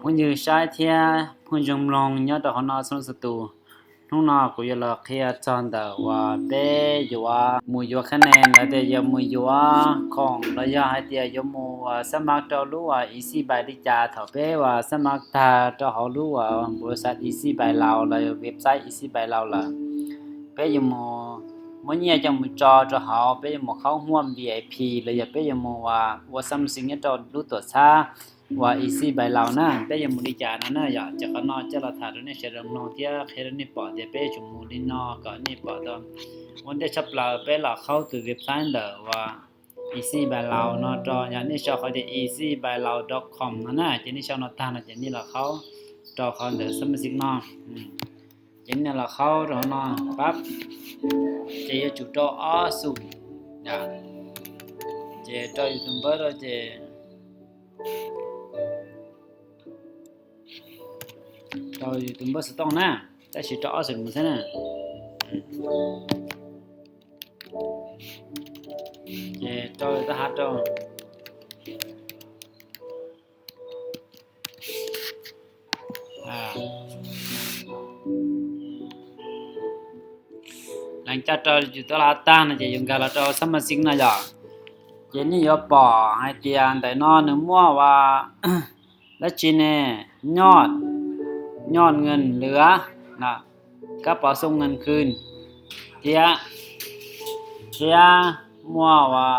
พุ่นยืใช้เทียพุ่นจมลงยอดดอกนอสนสตูน้องนอกูยลอเคียจอนเดว่าเปอยู่ว่ามูอยู่คะแนนแล้วเดยมูอยู่ว่าของระยะให้เตียยมูว่าสมัครตอรู้ว่าอีซี่ใบดิจาเถาเปว่าสมัครตาตอเขารู้ว่าบริษัทอีซี่ใบลาวเลยเว็บไซต์อีซี่ใบลาวล่ะเปอยู่มูมื่อเนี่ยจังมูจอจะหาเปอยู่มูเข้าร่วม VIP เลยอย่าเปอยู่มูว่าซัมซุงเนี่ยจะรู้ตัวช้าว่าอีซี่ใบลาวนะเปยังมูดิจานะนะอยากจะกันนอจะละถาเนี่ยเชรมนอเทียเครนี่ปอเดียเปจุมูลินอก็นี่ปอตอนวันเดชับลาเปละเข้าตัวเว็บไซต์เดว่า easy by lao เนาะจออย่างนี้ชอบเขาจะ easybylaw.com นั่นน่ะจะนี่ชอบนอทานจะนี่ละเขาจอเขาเดสมาชิกเนาะจะนี่ละเขาเนาะปั๊บจะจุดจออ้อสุดจะจออยู่ตรงเบอร์จะจออยู่ตรงเบอร์สตองนะแต่ชิดจออ้อสุดมั้งนะจอจะหาจอหลังจากจออยู่ตลาดตั้งนะจะยังการจอสมาชิกนะจ๊ะเจนี่ยอปอให้เตียนแต่นอนนึกมั่วว่าแล้วจีเน่ยอดเงินเหลือนะก็ปอส่งเงินคืนเทียมั่วว่า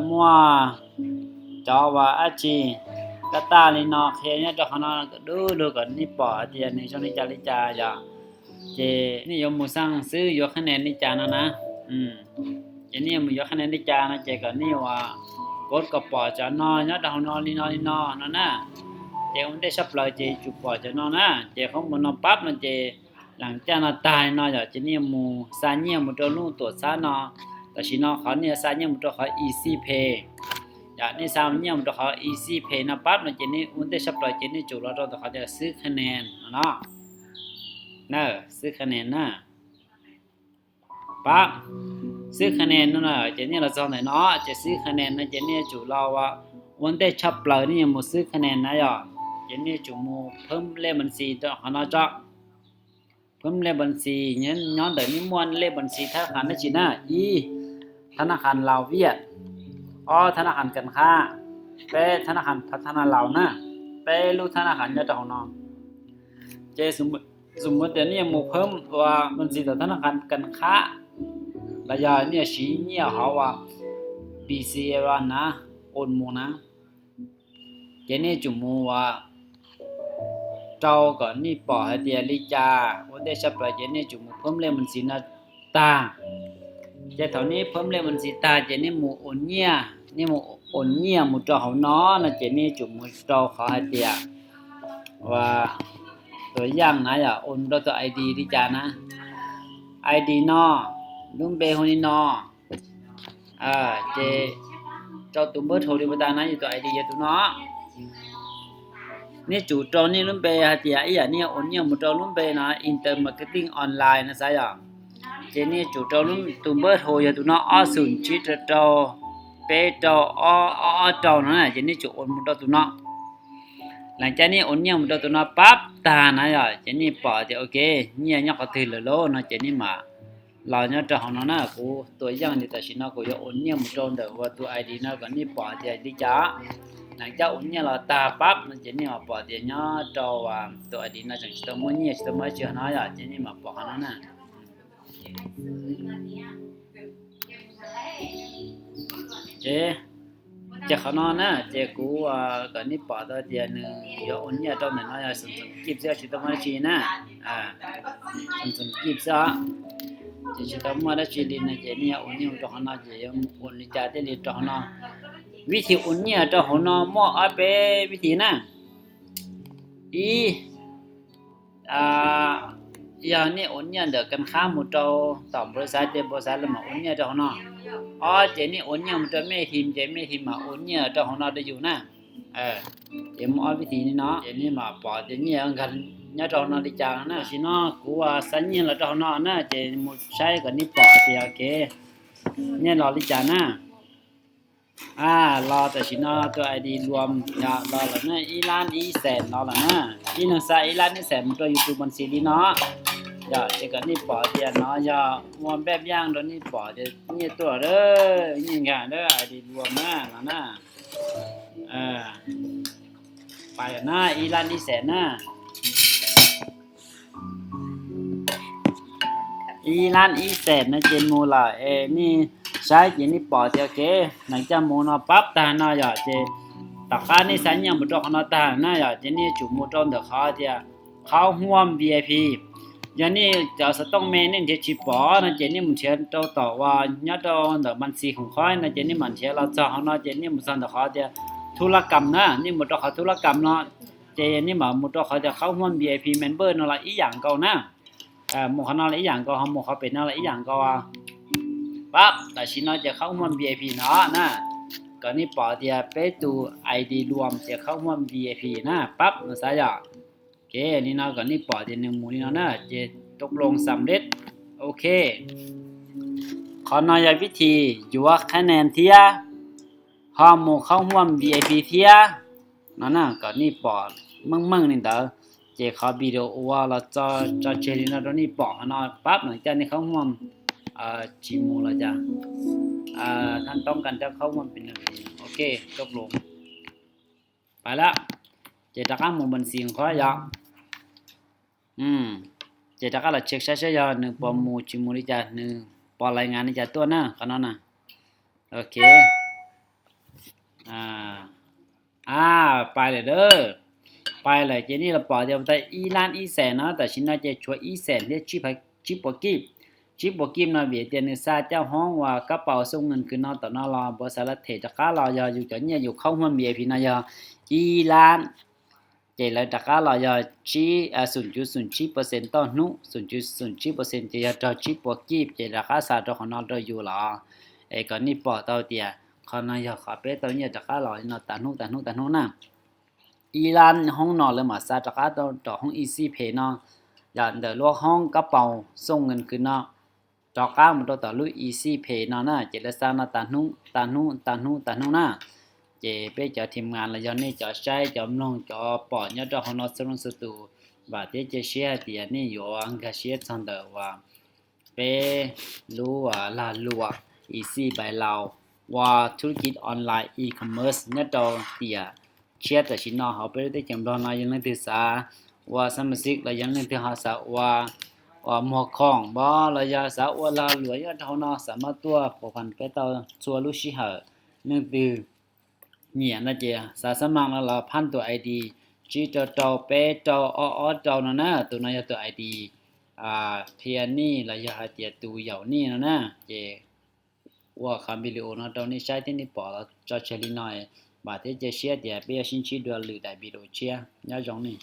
มั่วจอว่าอาจีก็ตาลีนอเคียเนี่ยจะขนาดดูกันนี่ปอเทียในช่วงนี้จาริจาจ้ะเจนี่ยมมูสั่งซื้อยกคะแนนนี่จานะเจนี่ยมยกคะแนนนี่จานะเจก็นี่ว่ากดกับปอจะนอนเนี่ยดาวนอนลีนอนั่นนะเจมันได้ชับเลยเจจุปอจะนอนนะเจเขามันนอนปั๊บมันเจหลังจากนั้นตายเนาะอย่าเจนี่มูซาเนี่ยมูตัวนู่นตัวซาเนาะแต่ชิเนาะเขาเนี่ยซาเนี่ยมูตัวเขา easy pay อย่านี่ซาเนี่ยมูตัวเขา easy pay นะปั๊บมันเจนี่มันได้ชับเลยเจนี่จุแล้วตัวเขาจะซื้อคะแนนเนาะซื้อคะแนนนะปั๊บซื้อคะแนนนั่นน่ะเจนี่เราสอนไหนเนาะจะซื้อคะแนนนะเจนี่จุเราว่าวันได้ชับเลยนี่มูซื้อคะแนนนะอย่าเจนี่จุมูเพิ่มเลขบัญชีตัวเขาเนาะจ้ะเพิ่มเลขบัญชีเนี่ยย้อนเดี๋ยวนี้ม้วนเลขบัญชีธนาคารนั่นจีน่ะธนาคารลาวเวียดธนาคารการค้าเป้ธนาคารพัฒนาลาวนะเป้ลูกธนาคารยอดของน้องเจสมมติเดี๋ยวนี้มูเพิ่มว่าบัญชีธนาคารการค้าระยะเนี่ยชี้เนี่ยเขาว่า BCA ว่านะโอนมูนะเจนี่จุมูว่าเจ้าก่อนนี่ปอให้เดียลิจาวันได้ชับไปเจนี่จุมูเพิ่มเลขบัญชีนะตาเจเท่านี้เพิ่มเลขบัญชีตาเจนี่มูโอนเนี่ยนี่มูโอนเนี่ยมูเจ้าเขาน้อนะเจนี่จุมูเจ้าเขาให้เดียว่าตัวอย่างนะอย่าโอนตัว ID ลิจานะ ID นอลุงเบคนนี้นอเจเจ้าตุ้มเบอร์โทรดีบัตรนะอยู่ตัว ID อยู่ตัวเนาะนี่จู่ตอนนี้ลุงเบฮะเจียไอ้เนี่ยโอนเนี่ยมุดลุงเบนะอินเตอร์มาร์เก็ตติ้งออนไลน์นะสายเจนี่จู่ตอนลุงตุ้มเบอร์โทรอยู่ตัวเนาะ0ชิดตัวเปตัวตัวนั่นน่ะเจนี่จู่โอนมุดตัวเนาะหลังจากนี้โอนเนี่ยมุดตัวเนาะปั๊บตานะอย่าเจนี่ปอจะโอเคเนี่ยก็ถือเลยโลนะเจนี่มาเราเนี่ยจะของน้ากูตัวอย่างนี่แต่ชินะกูจะโอนเนี่ยมุดเดี๋ยวว่าตัว ID นะก็นี่ปอจะดิจ้าหลังจากโอนเนี่ยเราตาปั๊บมันจะนี่มาปอเดียเนี่ยตัวว่าตัว ID นะจังชิตมันเนี่ยชิตมันเชื่อนะอย่าจะนี่มาปอขนาดนั้นเจะขนาดนะเจกูว่าก็นี่ปอตัวเดียนึงอย่าโอนเนี่ยตัวนั้นอย่าสมกิบเสียชิตมันชีนะสมกิบซะจะชิตมันได้ชีดินะเจนี่โอนเนี่ยตัวขนาดเจยังโอนลิจาเตลิตัวขนาดวิธีอุ่นเนี่ยจะหัวนอมออาเปวิธีนะอย่างนี้อุ่นเนี่ยเด็กกันข้ามมุดเราต่อบริษัทแล้วมาอุ่นเนี่ยจะหัวนอเจนี่อุ่นเนี่ยมันจะไม่ทีมมาอุ่นเนี่ยจะหัวนอได้อยู่นะเดี๋ยวมอวิธีนี้เนาะเจนี่มาปอเจนี่กันเนี่ยจะหัวนอได้จางนะสินะกูว่าสัญญาเราจะหัวนอนะเจมุดใช้กันนี่ปอเสียโอเคเนี่ยเราได้จางนะ รอแต่ชินอตัวไอดีรวมอย่ารอแล้วนะอีล้านอีแสนรอแล้วนะอีหนึ่งสายอีล้านอีแสนมันตัวยูทูบบัญชีดีเนาะอย่าจะกันนี่ปอเดียเนาะอย่ามวนแบบย่างตัวนี้ปอเดียนี่ตัวเด้อยิ่งใหญ่เด้อไอดีรวมนะแล้วนะเออไปนะอีล้านอีแสนนะอีล้านอีแสนนะเจนมูล่ะนี่ใช้เจนี่ปอเดียวเกหลังจากมูนอปั๊บตาเนาะอย่าเจ ตากานี่สัญญาบุตรขนาดนั้นนะอย่าเจนี่จุ่มมุดอนเดข้าเดียข้าวห่วม VIP ยันนี่จะสต้องเมนี่เดี๋ยวชิปอนะเจนี่มันเชื่อต่อว่าเนี่ยตอนเดมันสีของเขานะเจนี่มันเชื่อเราจะเขาเนาะเจนี่มันสั่งเดข้าเดียธุรกรรมนะนี่มุดเขาธุรกรรมเนาะเจนี่มามุดเขาจะเข้าห่วม VIP member นั่นละอีอย่างเก่านะหมู่เขานั่นละอีอย่างเก่าเขาหมู่เขาเป็นนั่นละอีอย่างเก่าปั๊บแต่ชินเราจะเข้าห่วม VIP เนาะนะก็นี่ปอเดียไปดู ID รวมจะเข้าร่วม VIP นะปั๊บนะสายโอเคนี่นะก็นี่ปอเดียหนึ่งหมู่นี่นะจะตกลงสำเร็จโอเคขอนอยวิธีอยู่ว่าคะแนนเทียหอหมู่เข้าร่วม VIP เทียนั่นนะก็นี่ปอมั่งนี่เด้อเจเขาวิดีโอว่าเราจะเจริญนะตรงนี้ปอนะปั๊บหลังจากนี้เข้าร่วมจีมูละจ้ะท่านต้องการจะเข้ามาเป็นโอเคตกลงไปละเจตากามุบันสิงขอยาเจตากาละเช็คใช้ยาหนึ่งปอมูจิมูริจาหนึ่งปอรายงานนี่จะตัวนะขนาดน่ะโอเคไปเลยเด้อไปเลยเจนี่เราปอเดียวแต่อีล้านอีแสนนะแต่ชินน่าจะช่วยอีแสนเรียกชิปกิบชิปกิมนะเบียดเดียนซาเจ้าห้องว่ากระเป๋าส่งเงินคือนอต่อนอรอบริษัทเทจะก้ารอยอยู่จนเนี่ยอยู่เข้าห้องเบียพีนายอีล้านเจเลยจะก้ารอยชี0.07%ต่อนุ0.07%จะจะชิปกิบเจราคาซาตัวของนอตัวอยู่หรอก่อนนี้ปอเตาเตียขอนายขับไปตอนนี้จะก้ารอยนอตานุนะอีล้านห้องนอนเลยมาซาจะก้าต่อห้องอีซี่เพย์นออย่างเดลวกห้องกระเป๋าส่งเงินคือนอจอก้ามันต่อลุยอีซี่เพย์นะเจเลซานาตานุนะเจไปจอทีมงานแล้วย้อนนี่จอใช้จอมลงจอปอดเนี่ยจอของนอสรุนสตูบาดเจเชียเตียนี่อยู่อังกาเชียซันเดอร์ว่าไปรู้ว่าลาลัวอีซี่ไปเราว่าธุรกิจออนไลน์อีคอมเมิร์ซเนี่ยจอเตียเชียแต่ชินนอเขาไปได้จำลองนายยังไม่ศึกษาว่าสมาชิกเรายังเล่นที่หาสาวว่าหมวกของบ่ระยะสาวลาหลวยเท่านั้นสามารถตัวผูกพันไปต่อชัวลุชิเหอนึกดือเนี่ยนะเจียสาสมัครแล้วเราพันตัว ID จีจอเปจอจอนั่นนะตัวนายตัว ID เพียนี่ระยะเจียตัวเหย่านี่นะเจว่าคำวิดีโอนะตอนนี้ใช้ที่นี่ปอจอเชลินอยบาดเจ็บเชียเดียเปียชินชีดัวหรือได้วิดีโอเชียย่าจงนี่